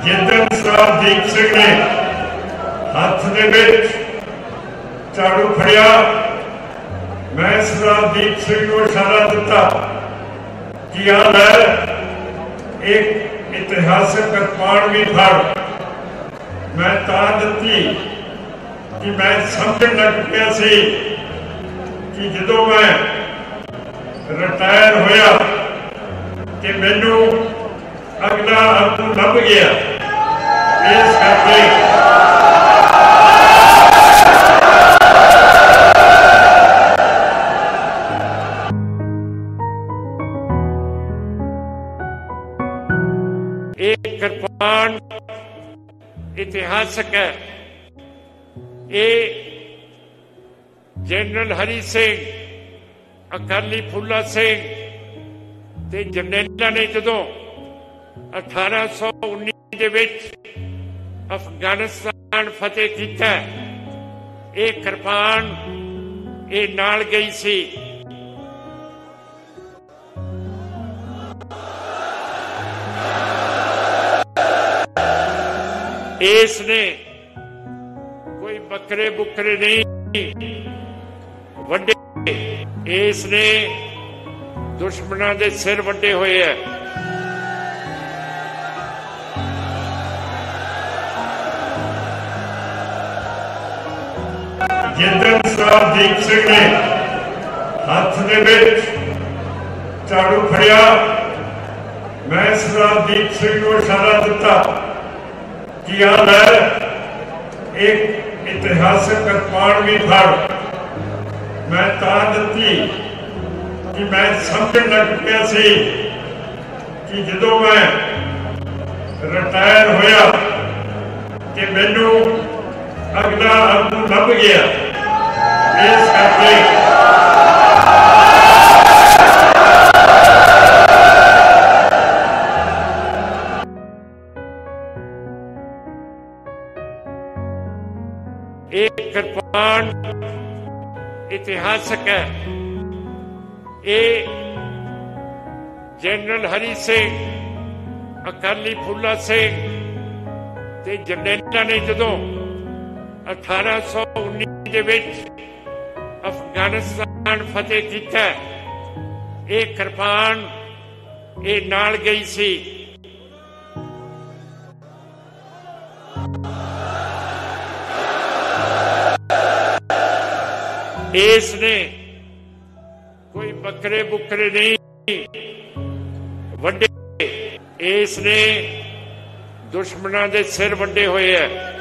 ਜਿੱਦਣ ਸਰਦਾਰ ਦੀਪ ਸਿੰਘ ਨੇ ਹੱਥ ਦੇ ਵਿੱਚ ਝਾੜੂ ਫੜਿਆ, ਮੈਂ ਸਰਦਾਰ ਦੀਪ ਸਿੰਘ ਨੂੰ ਇਸ਼ਾਰਾ ਦਿੱਤਾ ਕਿ ਆ ਲੈ ਇੱਕ ਇਤਿਹਾਸਕ ਕਿਰਪਾਨ ਵੀ ਫੜ। ਮੈਂ ਤਾਂ ਦਿੱਤੀ ਕਿ ਮੈਂ ਸਮਝਣ ਲੱਗ ਪਿਆ ਸੀ ਕਿ ਜਦੋਂ ਮੈਂ ਰਿਟਾਇਰ ਹੋਇਆ ਕਿ ਮੈਨੂੰ ਅਗਲਾ ਆਗੂ ਲੱਭ ਗਿਆ। ਇਸ ਕਰਕੇ ਇਹ ਕਿਰਪਾਨ ਇਤਿਹਾਸਕ ਹੈ। ਇਹ ਜਨਰਲ ਹਰੀ ਸਿੰਘ, ਅਕਾਲੀ ਫੂਲਾ ਸਿੰਘ ਤੇ ਜਰਨੈਲਾਂ ਨੇ ਜਦੋਂ 1819 ਦੇ ਵਿੱਚ ਅਫਗਾਨਿਸਤਾਨ ਫਤਿਹ ਕੀਤਾ, ਇਹ ਕਿਰਪਾਨ ਇਹ ਨਾਲ ਗਈ ਸੀ। ਇਸ ਨੇ ਕੋਈ ਬੱਕਰੇ ਬੁੱਕਰੇ ਨਹੀਂ ਵੱਡੇ, ਇਸ ਨੇ ਦੁਸ਼ਮਣਾਂ ਦੇ ਸਿਰ ਵੱਡੇ ਹੋਏ ਹੈ। ਜਿੱਦਣ ਸਰਦਾਰ ਦੀਪ ਸਿੰਘ ਨੇ ਹੱਥ ਦੇ ਵਿੱਚ ਝਾੜੂ ਫੜਿਆ, ਮੈਂ ਸਰਦਾਰ ਦੀਪ ਸਿੰਘ ਨੂੰ ਇਸ਼ਾਰਾ ਦਿੱਤਾ ਕਿ ਆ ਲੈ ਇੱਕ ਇਤਿਹਾਸਕ ਕਿਰਪਾਨ ਵੀ ਫੜ। ਮੈਂ ਤਾਂ ਦਿੱਤੀ ਕਿ ਮੈਂ ਸਮਝਣ ਲੱਗ ਪਿਆ ਸੀ ਕਿ ਜਦੋਂ ਮੈਂ ਰਿਟਾਇਰ ਹੋਇਆ ਕਿ ਮੈਨੂੰ ਅਗਲਾ ਆਗੂ ਲੱਭ ਗਿਆ। ਇਸ ਕਰਕੇ ਇਹ ਕਿਰਪਾਨ ਇਤਿਹਾਸਕ ਹੈ। ਇਹ ਜਨਰਲ ਹਰੀ ਸਿੰਘ, ਅਕਾਲੀ ਫੂਲਾ ਸਿੰਘ ਤੇ ਜਰਨੈਲਾਂ ਨੇ ਜਦੋਂ 1819 ਦੇ ਵਿੱਚ ਅਫਗਾਨਿਸਤਾਨ ਫਤਿਹ ਕੀਤਾ, ਇਹ ਕਿਰਪਾਨ ਇਹ ਨਾਲ ਗਈ ਸੀ। ਇਸ ਨੇ ਕੋਈ ਬੱਕਰੇ ਬੁੱਕਰੇ ਨਹੀਂ ਵੱਡੇ, ਇਸ ਨੇ ਦੁਸ਼ਮਣਾਂ ਦੇ ਸਿਰ ਵੱਡੇ ਹੋਏ ਹੈ।